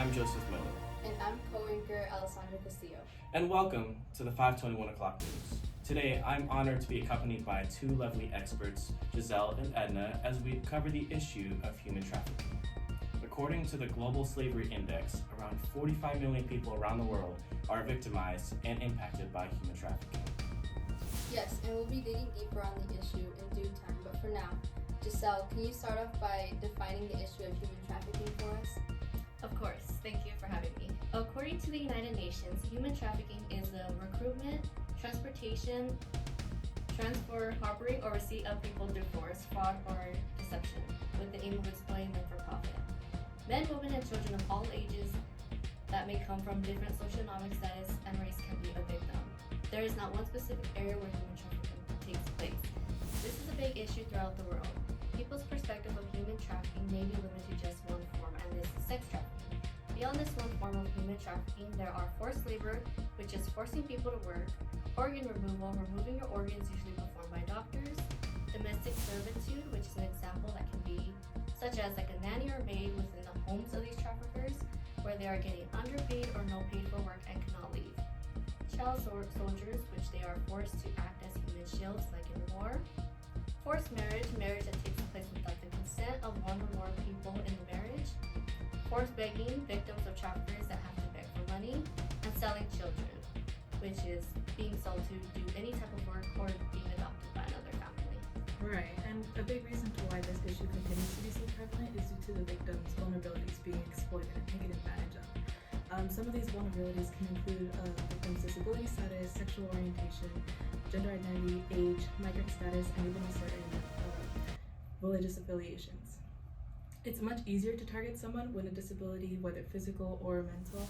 I'm Joseph Miller. And I'm co-anchor Alessandra. And welcome to the 521 O'Clock News. Today, I'm honored to be accompanied by two lovely experts, Jissel and Edna, as we cover the issue of human trafficking. According to the Global Slavery Index, around 45 million people around the world are victimized and impacted by human trafficking. Yes, and we'll be digging deeper on the issue in due time, but for now, Jissel, can you start off by defining the issue of human trafficking for us? Of course, thank you for having me. According to the United Nations, human trafficking is the recruitment, transportation, transfer, harboring, or receipt of people through force, fraud, or deception, with the aim of exploiting them for profit. Men, women, and children of all ages that may come from different socioeconomic status and race can be a victim. There is not one specific area where human trafficking takes place. This is a big issue throughout the world. People's perspective of human trafficking may be limited to just one form, and this is sex trafficking. Beyond this one form of human trafficking, there are forced labor, which is forcing people to work, organ removal, removing your organs usually performed by doctors, domestic servitude, which is an example that can be such as like a nanny or maid within the homes of these traffickers, where they are getting underpaid or no paid for work and cannot leave. Child soldiers, which they are forced to act as human shields like in war. Forced marriage, marriage that takes place without the consent of one or more people in the marriage. Forced begging, victims of traffickers that have to beg for money. And selling children, which is being sold to do any type of work or being adopted by another family. Right, and a big reason to why this issue continues to be so prevalent is due to the victims' vulnerabilities being exploited and taken advantage of. Some of these vulnerabilities can include victims' disability status, sexual orientation, gender identity, age, migrant status, and even certain religious affiliations. It's much easier to target someone when a disability, whether physical or mental,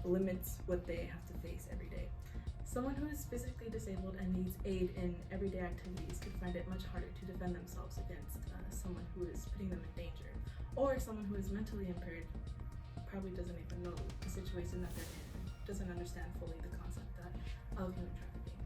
limits what they have to face every day. Someone who is physically disabled and needs aid in everyday activities could find it much harder to defend themselves against someone who is putting them in danger. Or someone who is mentally impaired probably doesn't even know the situation that they're in, doesn't understand fully the concept of human trafficking.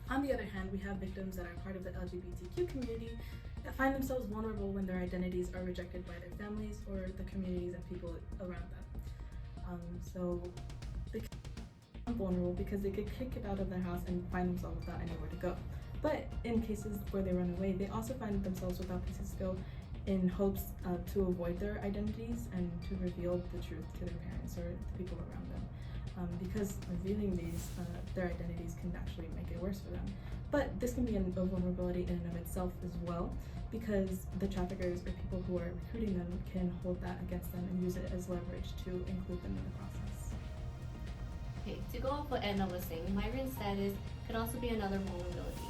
On the other hand, we have victims that are part of the LGBTQ community that find themselves vulnerable when their identities are rejected by their families or the communities and people around them. So they become vulnerable because they get kicked out of their house and find themselves without anywhere to go. But in cases where they run away, they also find themselves without places to go in hopes to avoid their identities and to reveal the truth to their parents or the people around them. Because revealing their identities can actually make it worse for them. But this can be a vulnerability in and of itself as well, because the traffickers or people who are recruiting them can hold that against them and use it as leverage to include them in the process. Okay, to go off what Edna was saying, migrant status could also be another vulnerability.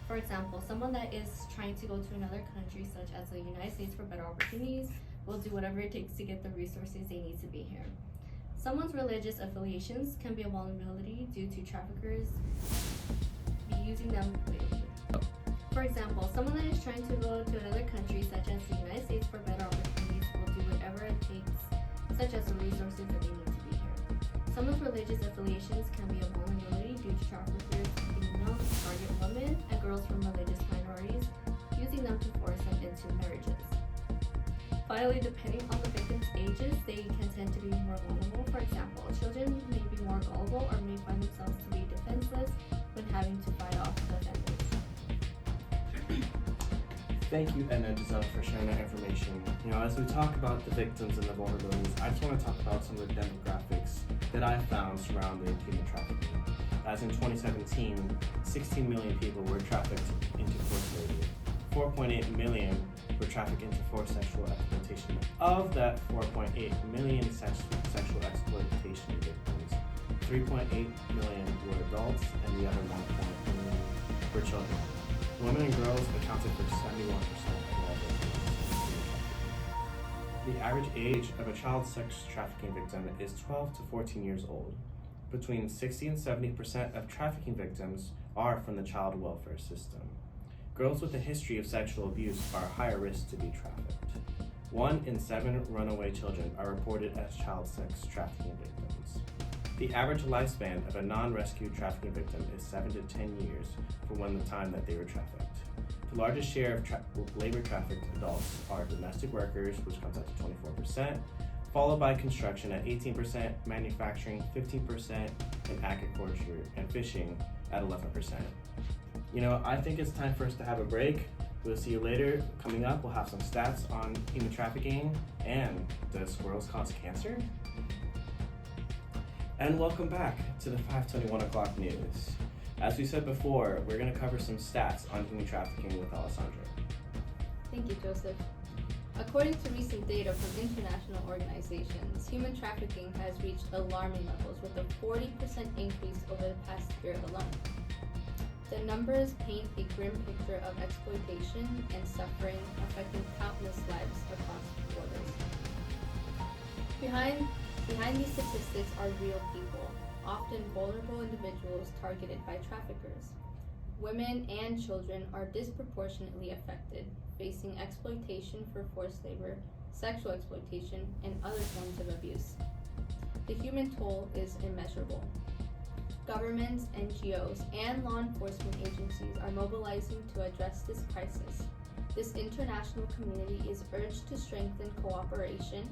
For example, someone that is trying to go to another country, such as the United States for better opportunities, will do whatever it takes to get the resources they need to be here. Someone's religious affiliations can be a vulnerability due to traffickers using them. For example, someone that is trying to go to another country, such as the United States for better opportunities, will do whatever it takes, such as the resources that they need to be here. Someone's religious affiliations can be a vulnerability due to traffickers being known to target women and girls from religious minorities, using them to force them into marriages. Finally, depending on the victim's ages, they can tend to be more vulnerable. For example, children may be more gullible or may find themselves to be defenseless when having to fight off the offenders. Thank you, Edna and Jissel, for sharing that information. As we talk about the victims and the vulnerabilities, I just want to talk about some of the demographics that I found surrounding human trafficking. As in 2017, 16 million people were trafficked into forced labor. 4.8 million were trafficked into forced sexual exploitation. Of that 4.8 million sexual exploitation victims, 3.8 million were adults and the other 1.1 million were children. Women and girls accounted for 71% of all victims. The average age of a child sex trafficking victim is 12 to 14 years old. Between 60 and 70% of trafficking victims are from the child welfare system. Girls with a history of sexual abuse are a higher risk to be trafficked. 1 in 7 runaway children are reported as child sex trafficking victims. The average lifespan of a non-rescued trafficking victim is 7 to 10 years from the time that they were trafficked. The largest share of labor trafficked adults are domestic workers, which comes up to 24%, followed by construction at 18%, manufacturing 15%, and agriculture and fishing at 11%. You know, I think it's time for us to have a break. We'll see you later. Coming up, we'll have some stats on human trafficking and does squirrels cause cancer? And welcome back to the 521 o'clock news. As we said before, we're going to cover some stats on human trafficking with Alessandra. Thank you, Joseph. According to recent data from international organizations, human trafficking has reached alarming levels with a 40% increase over the past year alone. The numbers paint a grim picture of exploitation and suffering affecting countless lives across borders. Behind these statistics are real people, often vulnerable individuals targeted by traffickers. Women and children are disproportionately affected, facing exploitation for forced labor, sexual exploitation, and other forms of abuse. The human toll is immeasurable. Governments, NGOs, and law enforcement agencies are mobilizing to address this crisis. This international community is urged to strengthen cooperation,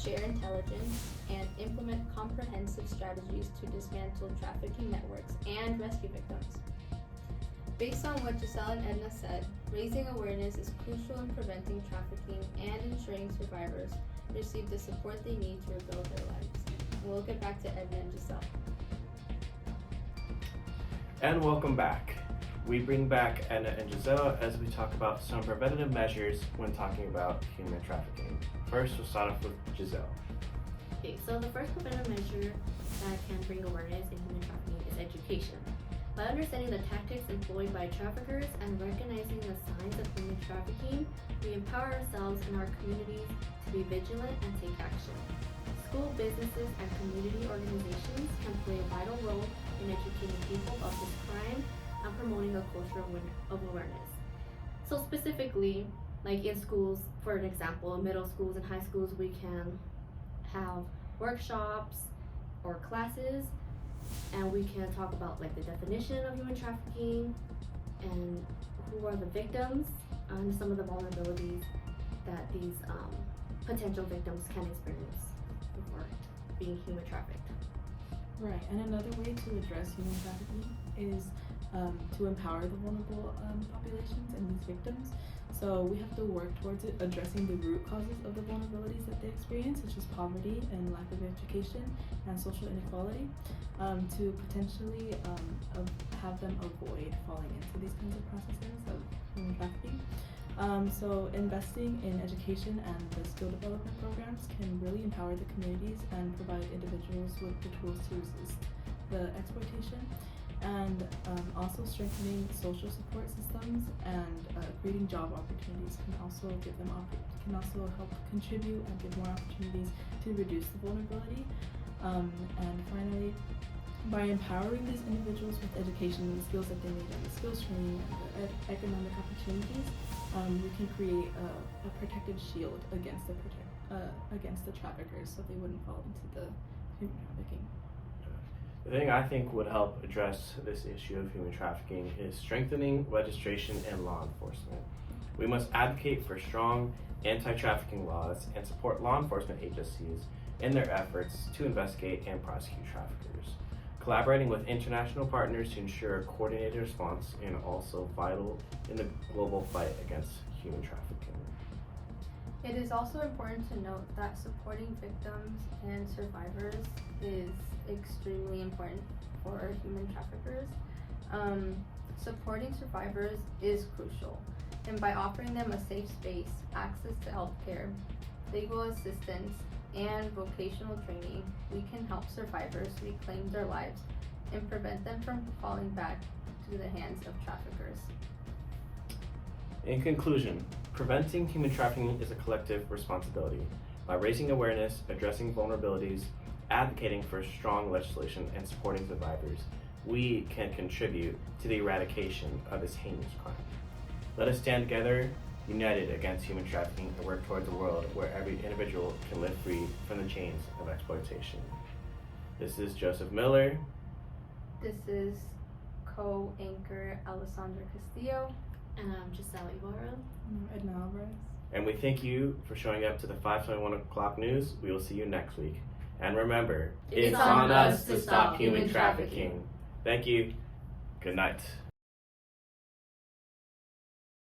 share intelligence, and implement comprehensive strategies to dismantle trafficking networks and rescue victims. Based on what Jissel and Edna said, raising awareness is crucial in preventing trafficking and ensuring survivors receive the support they need to rebuild their lives. And we'll get back to Edna and Jissel. And welcome back. We bring back Edna and Jissel as we talk about some preventative measures when talking about human trafficking. First, we'll start off with Jissel. Okay, so the first preventive measure that can bring awareness in human trafficking is education. By understanding the tactics employed by traffickers and recognizing the signs of human trafficking, we empower ourselves and our communities to be vigilant and take action. School, businesses, and community organizations can play a vital role in educating people of this crime and promoting a culture of awareness. So specifically, like in schools, for an example, middle schools and high schools, we can have workshops or classes, and we can talk about like the definition of human trafficking and who are the victims and some of the vulnerabilities that these potential victims can experience before being human trafficked. Right, and another way to address human trafficking is to empower the vulnerable populations and these victims. So we have to work towards addressing the root causes of the vulnerabilities that they experience, such as poverty and lack of education and social inequality, to potentially have them avoid falling into these kinds of processes of human trafficking. So investing in education and the skill development programs can really empower the communities and provide individuals with the tools to resist the exploitation. And also strengthening social support systems and creating job opportunities can also give them can also help contribute and give more opportunities to reduce the vulnerability. And finally, by empowering these individuals with education and the skills that they need and the skills training and the economic opportunities, we can create a protective shield against the traffickers, so they wouldn't fall into the human trafficking. The thing I think would help address this issue of human trafficking is strengthening legislation and law enforcement. We must advocate for strong anti-trafficking laws and support law enforcement agencies in their efforts to investigate and prosecute traffickers. Collaborating with international partners to ensure a coordinated response is also vital in the global fight against human trafficking. It is also important to note that supporting victims and survivors is extremely important for human traffickers. Supporting survivors is crucial, and by offering them a safe space, access to healthcare, legal assistance, and vocational training, we can help survivors reclaim their lives and prevent them from falling back to the hands of traffickers. In conclusion, preventing human trafficking is a collective responsibility. By raising awareness, addressing vulnerabilities, advocating for strong legislation, and supporting survivors, we can contribute to the eradication of this heinous crime. Let us stand together, united against human trafficking, and work towards a world where every individual can live free from the chains of exploitation. This is Joseph Miller. This is co-anchor Alessandra Castillo. And I'm Jissel Ibarra. Edna Alvarez. And we thank you for showing up to the 521 o'clock news. We will see you next week. And remember, It's on us to stop human trafficking. Thank you. Good night.